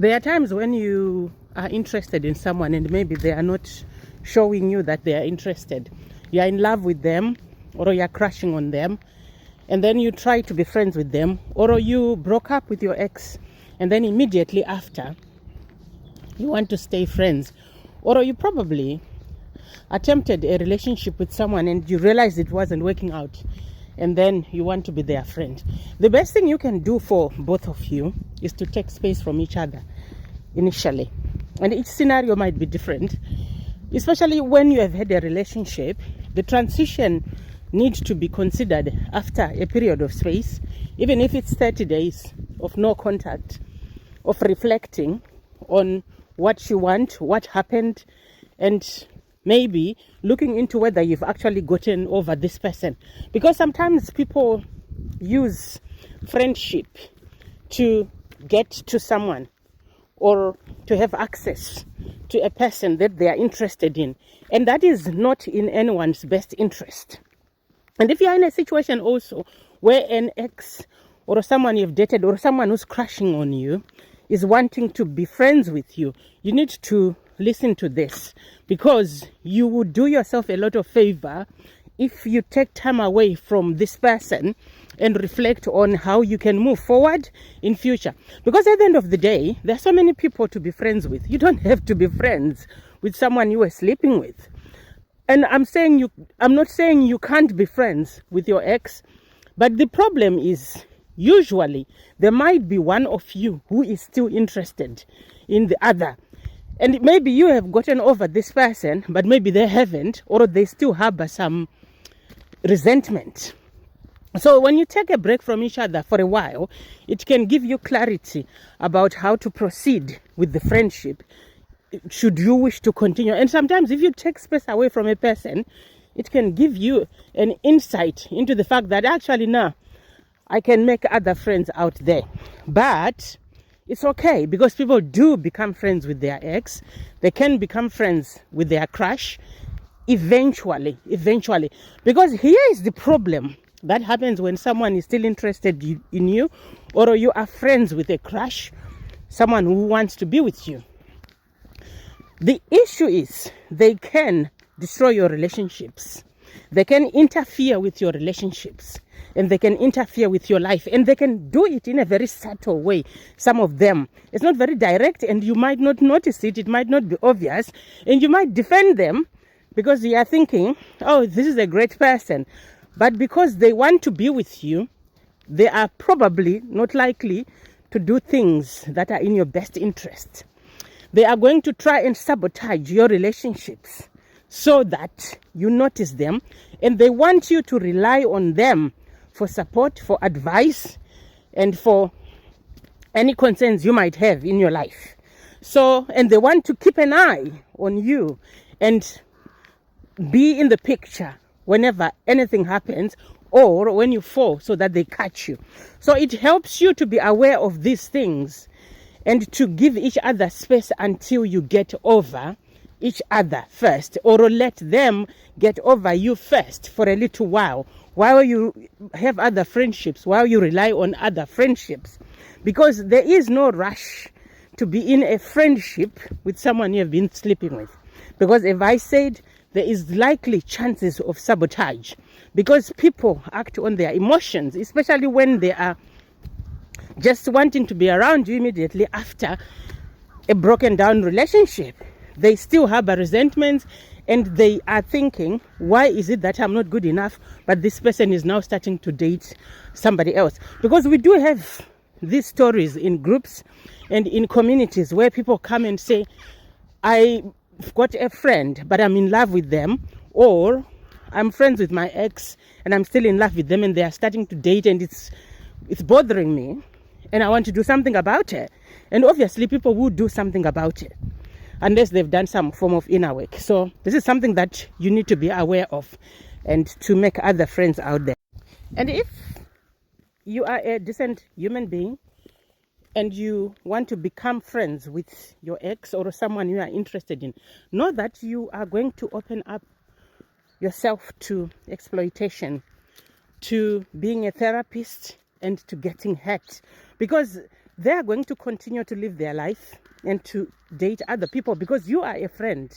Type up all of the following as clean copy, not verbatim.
There are times when you are interested in someone and maybe they are not showing you that they are interested. You are in love with them, or you are crushing on them, and then you try to be friends with them, or you broke up with your ex and then immediately after you want to stay friends, or you probably attempted a relationship with someone and you realized it wasn't working out, and then you want to be their friend. The best thing you can do for both of you is to take space from each other initially. And each scenario might be different, especially when you have had a relationship. The transition needs to be considered after a period of space, even if it's 30 days of no contact, of reflecting on what you want, what happened, and maybe looking into whether you've actually gotten over this person. Because sometimes people use friendship to get to someone or to have access to a person that they are interested in, and that is not in anyone's best interest. And if you are in a situation also where an ex or someone you've dated or someone who's crushing on you is wanting to be friends with you, you need to listen to this, because you would do yourself a lot of favor if you take time away from this person and reflect on how you can move forward in future. Because at the end of the day, there are so many people to be friends with. You don't have to be friends with someone you were sleeping with. And I'm not saying you can't be friends with your ex, but the problem is usually there might be one of you who is still interested in the other. And maybe you have gotten over this person, but maybe they haven't, or they still harbor some resentment. So when you take a break from each other for a while, it can give you clarity about how to proceed with the friendship, should you wish to continue. And sometimes if you take space away from a person, it can give you an insight into the fact that actually now I can make other friends out there. But it's okay, because people do become friends with their ex. They can become friends with their crush eventually. Because here is the problem that happens when someone is still interested in you, or you are friends with a crush, someone who wants to be with you. The issue is they can destroy your relationships. They can interfere with your relationships, and they can interfere with your life, and they can do it in a very subtle way. Some of them, it's not very direct, and you might not notice it. It might not be obvious, and you might defend them because you are thinking, oh, this is a great person. But because they want to be with you, they are probably not likely to do things that are in your best interest. They are going to try and sabotage your relationships so that you notice them, and they want you to rely on them for support, for advice, and for any concerns you might have in your life. So, and they want to keep an eye on you and be in the picture whenever anything happens or when you fall, so that they catch you. So it helps you to be aware of these things and to give each other space until you get over each other first, or let them get over you first for a little while you have other friendships, while you rely on other friendships. Because there is no rush to be in a friendship with someone you have been sleeping with. Because if I said, there is likely chances of sabotage, because people act on their emotions, especially when they are just wanting to be around you immediately after a broken down relationship. They still harbor resentments, and they are thinking, why is it that I'm not good enough, but this person is now starting to date somebody else? Because we do have these stories in groups and in communities where people come and say, I've got a friend, but I'm in love with them, or I'm friends with my ex and I'm still in love with them, and they are starting to date, and it's bothering me, and I want to do something about it. And obviously people will do something about it unless they've done some form of inner work. So this is something that you need to be aware of, and to make other friends out there. And if you are a decent human being and you want to become friends with your ex or someone you are interested in, know that you are going to open up yourself to exploitation, to being a therapist, and to getting hurt. Because they are going to continue to live their life and to date other people because you are a friend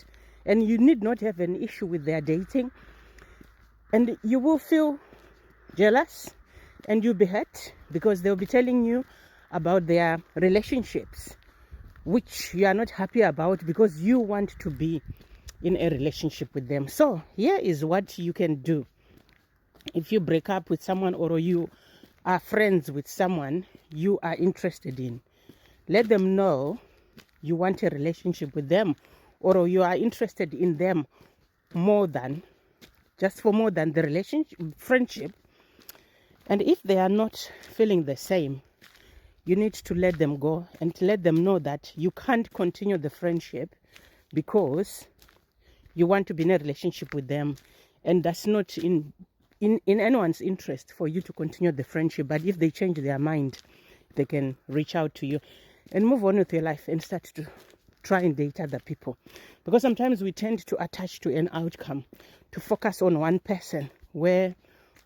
and you need not have an issue with their dating. And you will feel jealous and you'll be hurt because they'll be telling you about their relationships, which you are not happy about because you want to be in a relationship with them. So here is what you can do. If you break up with someone or you are friends with someone you are interested in, let them know you want a relationship with them or you are interested in them more than the relationship, friendship. And if they are not feeling the same, you need to let them go and let them know that you can't continue the friendship because you want to be in a relationship with them, and that's not in anyone's interest for you to continue the friendship. But if they change their mind, they can reach out to you and move on with your life and start to try and date other people. Because sometimes we tend to attach to an outcome, to focus on one person, where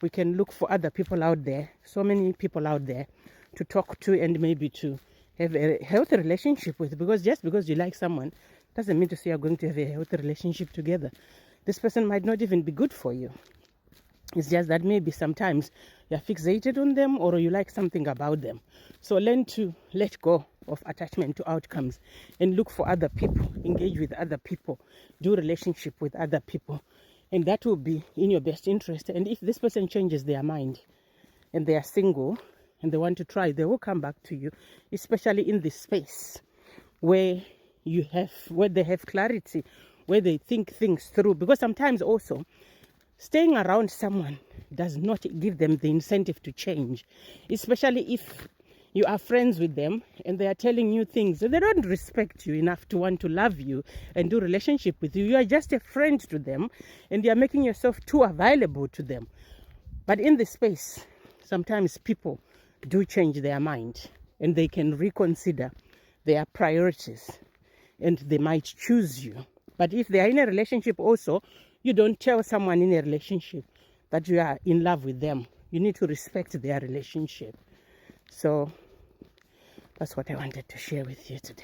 we can look for other people out there, so many people out there to talk to and maybe to have a healthy relationship with. Because just because you like someone doesn't mean to say you're going to have a healthy relationship together. This person might not even be good for you. It's just that maybe sometimes you're fixated on them or you like something about them. So learn to let go of attachment to outcomes and look for other people, engage with other people, do relationship with other people. And that will be in your best interest. And if this person changes their mind and they are single and they want to try, they will come back to you, especially in this space where they have clarity, where they think things through. Because sometimes also staying around someone does not give them the incentive to change, especially if you are friends with them and they are telling you things and they don't respect you enough to want to love you and do relationship with you. You are just a friend to them and you are making yourself too available to them. But in this space, sometimes people do change their mind and they can reconsider their priorities and they might choose you. But if they are in a relationship also, you don't tell someone in a relationship that you are in love with them. You need to respect their relationship. So that's what I wanted to share with you today.